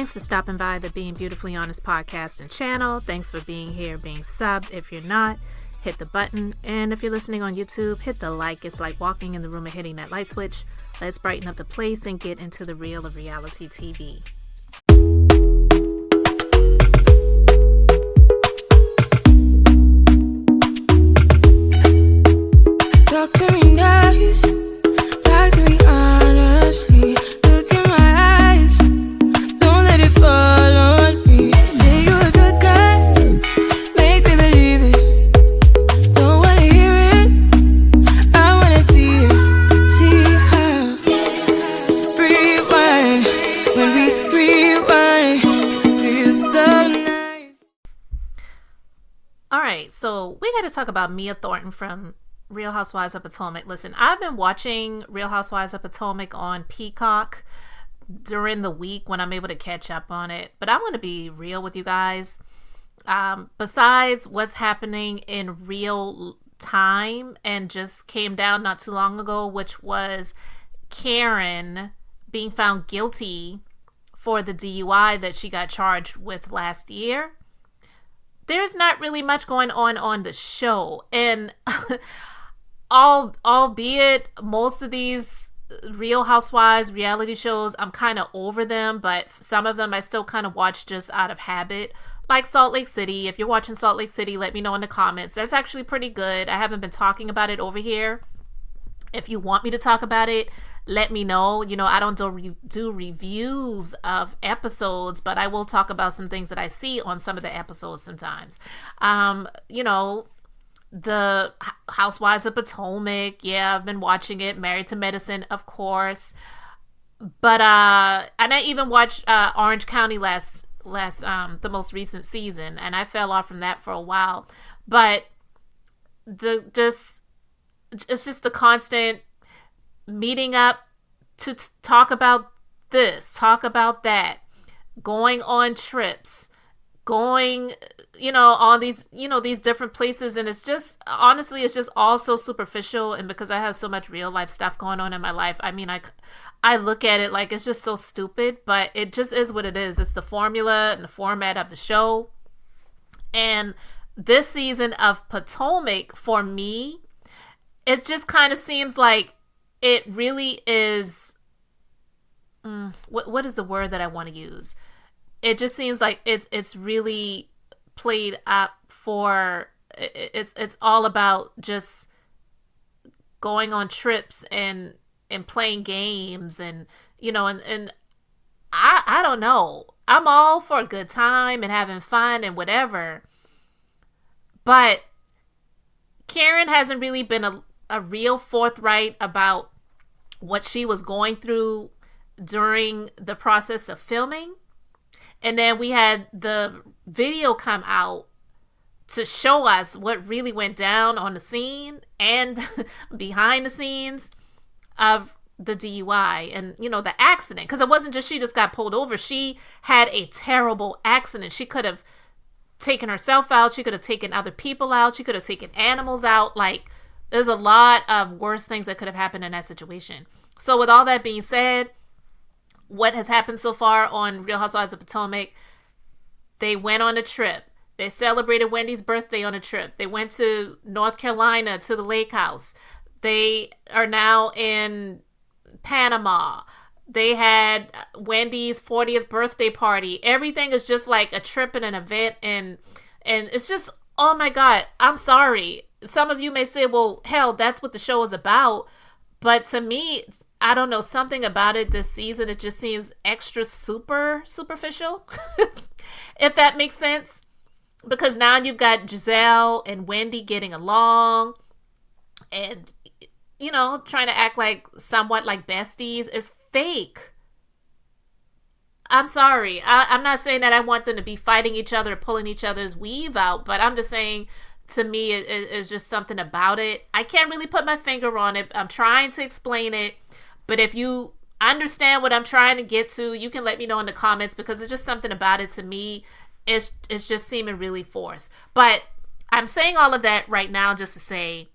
Thanks for stopping by the Being Beautifully Honest podcast and channel. Thanks for being here, being subbed. If you're not, hit the button. And if you're listening on YouTube, hit the like. It's like walking in the room and hitting that light switch. Let's brighten up the place and get into the real of reality TV. Talk to me nice, talk to me honestly. Look in my eyes, don't let it fall on me. Say you're a good guy, make me believe it. Don't wanna hear it, I wanna see it. See how rewind, when we rewind, feels so nice. Alright, so we gotta talk about Mia Thornton from Real Housewives of Potomac. Listen, I've been watching Real Housewives of Potomac on Peacock during the week when I'm able to catch up on it. But I want to be real with you guys. Besides what's happening in real time and just came down not too long ago, which was Karen being found guilty for the DUI that she got charged with last year, there's not really much going on the show. And albeit most of these Real Housewives reality shows, I'm kind of over them, but some of them I still kind of watch just out of habit, like Salt Lake City. If you're watching Salt Lake City, let me know in the comments. That's actually pretty good. I haven't been talking about it over here. If you want me to talk about it, let me know. You know, I don't do reviews of episodes, but I will talk about some things that I see on some of the episodes sometimes. You know, the Housewives of Potomac, yeah, I've been watching it. Married to Medicine, of course, but and I even watched Orange County last the most recent season, and I fell off from that for a while. But it's just the constant meeting up to talk about this, talk about that, going on trips, going, you know, on these, you know, these different places. And it's just, honestly, it's just all so superficial. And because I have so much real life stuff going on in my life, I mean, I look at it like it's just so stupid, but it just is what it is. It's the formula and the format of the show. And this season of Potomac, for me, it just kind of seems like it really is, what is the word that I want to use? It just seems like it's really played up for, it's all about just going on trips and playing games and, you know, and I don't know. I'm all for a good time and having fun and whatever. But Karen hasn't really been a real forthright about what she was going through during the process of filming. And then we had the video come out to show us what really went down on the scene and behind the scenes of the DUI and, you know, the accident. Because it wasn't just she just got pulled over. She had a terrible accident. She could have taken herself out. She could have taken other people out. She could have taken animals out. Like, there's a lot of worse things that could have happened in that situation. So with all that being said, what has happened so far on Real Housewives of Potomac, they went on a trip. They celebrated Wendy's birthday on a trip. They went to North Carolina to the lake house. They are now in Panama. They had Wendy's 40th birthday party. Everything is just like a trip and an event. And it's just, oh my God, I'm sorry. Some of you may say, well, hell, that's what the show is about. But to me, I don't know, something about it this season, it just seems extra superficial, if that makes sense. Because now you've got Giselle and Wendy getting along and, you know, trying to act like somewhat like besties is fake. I'm sorry. I'm not saying that I want them to be fighting each other, pulling each other's weave out, but I'm just saying, to me, it's just something about it. I can't really put my finger on it. I'm trying to explain it. But if you understand what I'm trying to get to, you can let me know in the comments, because it's just something about it to me. It's just seeming really forced. But I'm saying all of that right now just to say,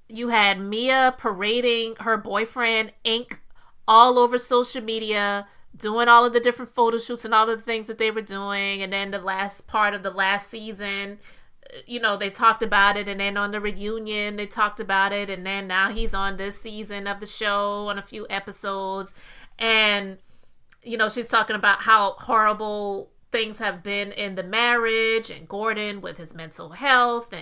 you had Mia parading her boyfriend, Ink, all over social media, doing all of the different photo shoots and all of the things that they were doing. And then the last part of the last season, they talked about it. And then on the reunion, they talked about it. And then now he's on this season of the show on a few episodes. And, she's talking about how horrible things have been in the marriage and Gordon with his mental health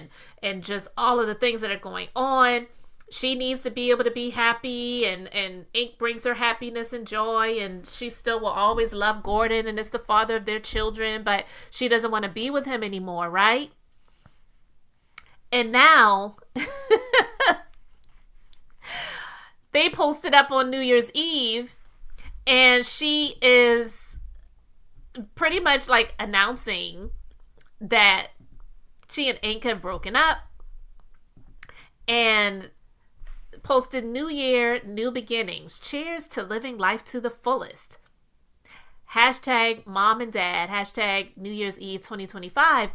and just all of the things that are going on. She needs to be able to be happy, and Ink brings her happiness and joy, and she still will always love Gordon and is the father of their children, but she doesn't want to be with him anymore, right? And now they posted up on New Year's Eve, and she is pretty much like announcing that she and Ink have broken up, and posted New Year, New Beginnings. Cheers to living life to the fullest. Hashtag mom and dad. Hashtag New Year's Eve 2025.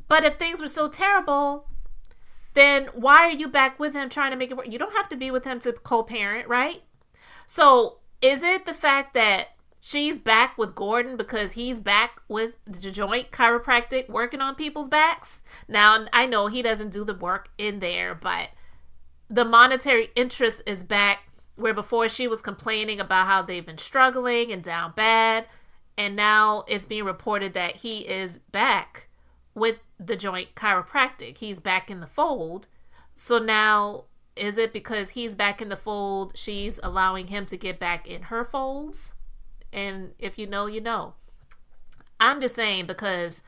But if things were so terrible, then why are you back with him trying to make it work? You don't have to be with him to co-parent, right? So is it the fact that she's back with Gordon because he's back with the joint chiropractic working on people's backs? Now, I know he doesn't do the work in there, but the monetary interest is back, where before she was complaining about how they've been struggling and down bad. And now it's being reported that he is back with the joint chiropractic. He's back in the fold. So now, is it because he's back in the fold, she's allowing him to get back in her folds? And if you know, you know. I'm just saying, because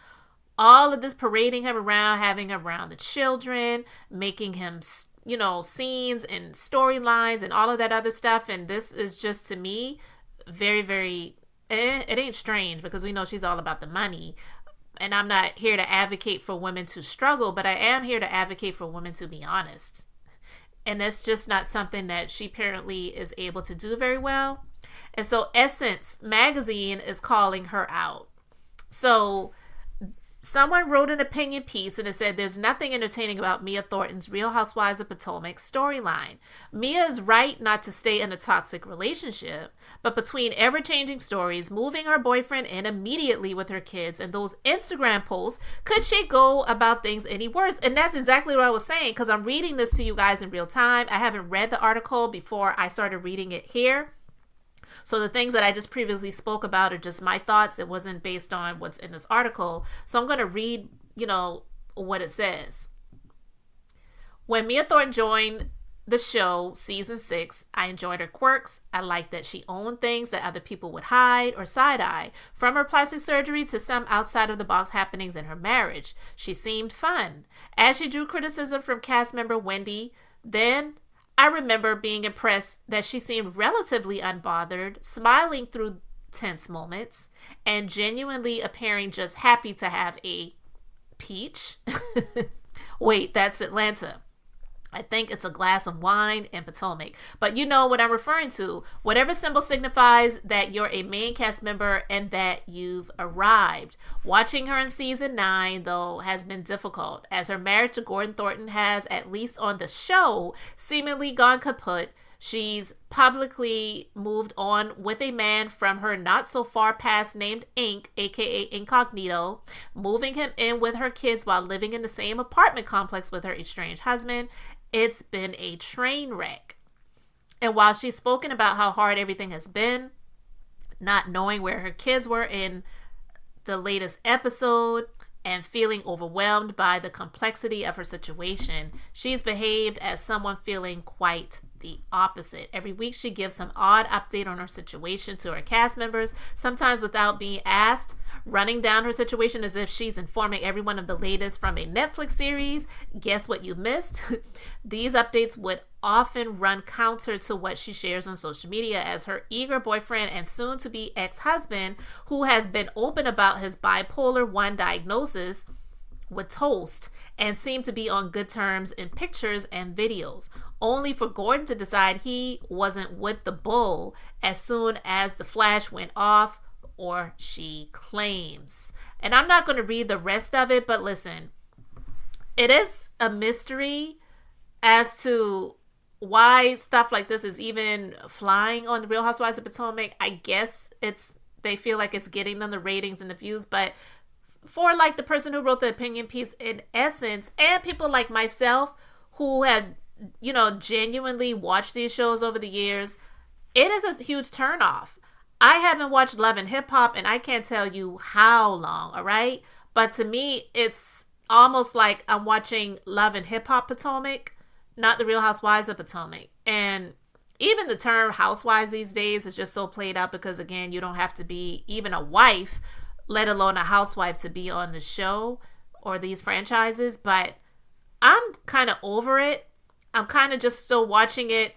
all of this parading him around, having him around the children, making him scenes and storylines and all of that other stuff. And this is just, to me, very, very, it ain't strange, because we know she's all about the money. And I'm not here to advocate for women to struggle, but I am here to advocate for women to be honest. And that's just not something that she apparently is able to do very well. And so Essence magazine is calling her out. So someone wrote an opinion piece, and it said, there's nothing entertaining about Mia Thornton's Real Housewives of Potomac storyline. Mia is right not to stay in a toxic relationship, but between ever-changing stories, moving her boyfriend in immediately with her kids, and those Instagram posts, could she go about things any worse? And that's exactly what I was saying, because I'm reading this to you guys in real time. I haven't read the article before I started reading it here. So the things that I just previously spoke about are just my thoughts. It wasn't based on what's in this article. So I'm going to read, what it says. When Mia Thornton joined the show, season 6, I enjoyed her quirks. I liked that she owned things that other people would hide or side-eye. From her plastic surgery to some outside-of-the-box happenings in her marriage, she seemed fun. As she drew criticism from cast member Wendy, then I remember being impressed that she seemed relatively unbothered, smiling through tense moments, and genuinely appearing just happy to have a peach. Wait, that's Atlanta. I think it's a glass of wine in Potomac. But you know what I'm referring to. Whatever symbol signifies that you're a main cast member and that you've arrived. Watching her in season 9, though, has been difficult, as her marriage to Gordon Thornton has, at least on the show, seemingly gone kaput. She's publicly moved on with a man from her not so far past named Ink, aka Incognito, moving him in with her kids while living in the same apartment complex with her estranged husband. It's been a train wreck. And while she's spoken about how hard everything has been, not knowing where her kids were in the latest episode, and feeling overwhelmed by the complexity of her situation, she's behaved as someone feeling quite the opposite. Every week she gives some odd update on her situation to her cast members, sometimes without being asked, running down her situation as if she's informing everyone of the latest from a Netflix series. Guess what you missed? These updates would often run counter to what she shares on social media, as her eager boyfriend and soon-to-be ex-husband, who has been open about his bipolar 1 diagnosis, would toast and seem to be on good terms in pictures and videos, only for Gordon to decide he wasn't with the bull as soon as the flash went off, or she claims. And I'm not going to read the rest of it, but listen, it is a mystery as to why stuff like this is even flying on the Real Housewives of Potomac. I guess they feel like it's getting them the ratings and the views, but for like the person who wrote the opinion piece, in essence, and people like myself who had, genuinely watched these shows over the years, it is a huge turnoff. I haven't watched Love and Hip Hop and I can't tell you how long, all right? But to me, it's almost like I'm watching Love and Hip Hop Potomac, not the Real Housewives of Potomac. And even the term housewives these days is just so played out because, again, you don't have to be even a wife, let alone a housewife, to be on the show or these franchises. But I'm kind of over it. I'm kind of just still watching it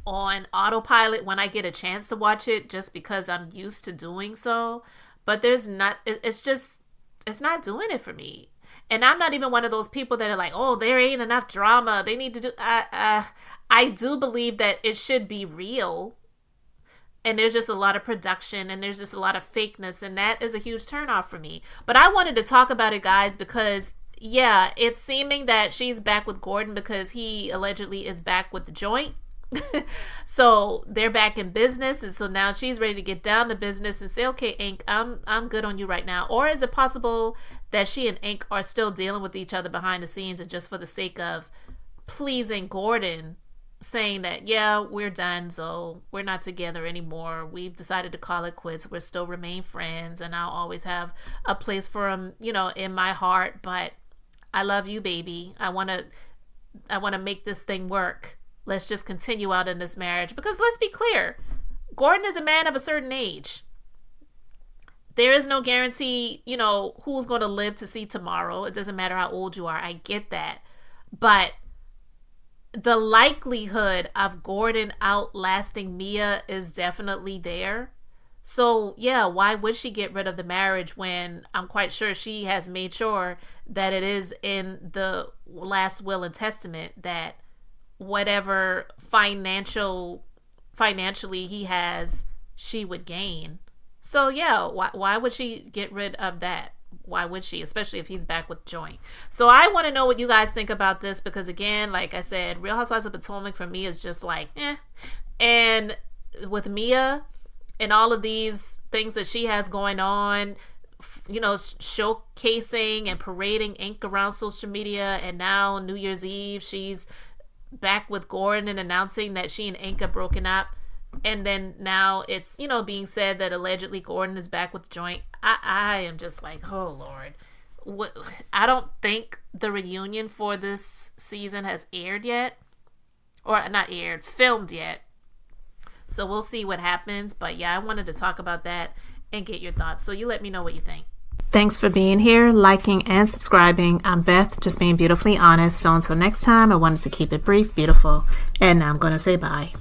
on autopilot when I get a chance to watch it, just because I'm used to doing so. But it's not doing it for me. And I'm not even one of those people that are like, oh, there ain't enough drama, they need to do I do believe that it should be real, and there's just a lot of production and there's just a lot of fakeness, and that is a huge turnoff for me. But I wanted to talk about it, guys, because yeah, it's seeming that she's back with Gordon because he allegedly is back with the joint. So they're back in business, and so now she's ready to get down to business and say, okay, Ink, I'm good on you right now. Or is it possible that she and Ink are still dealing with each other behind the scenes, and just for the sake of pleasing Gordon, saying that, yeah, we're done, so we're not together anymore, we've decided to call it quits, we'll still remain friends, and I'll always have a place for him, in my heart, but I love you, baby. I want to make this thing work. Let's just continue out in this marriage. Because let's be clear, Gordon is a man of a certain age. There is no guarantee, who's going to live to see tomorrow. It doesn't matter how old you are. I get that. But the likelihood of Gordon outlasting Mia is definitely there. So, yeah, why would she get rid of the marriage when I'm quite sure she has made sure that it is in the last will and testament that whatever financially he has, she would gain. So yeah, why would she get rid of that? Why would she, especially if he's back with joint? So I want to know what you guys think about this, because again, like I said, Real Housewives of Potomac for me is just like and with Mia and all of these things that she has going on, showcasing and parading Ink around social media, and now New Year's Eve she's back with Gordon and announcing that she and Ink are broken up, and then now it's being said that allegedly Gordon is back with joint. I am just like, oh Lord. I don't think the reunion for this season has aired yet, or not aired, filmed yet, so we'll see what happens. But yeah, I wanted to talk about that and get your thoughts, so you let me know what you think. Thanks for being here, liking, and subscribing. I'm Beth, just being beautifully honest. So until next time, I wanted to keep it brief, beautiful, and now I'm going to say bye.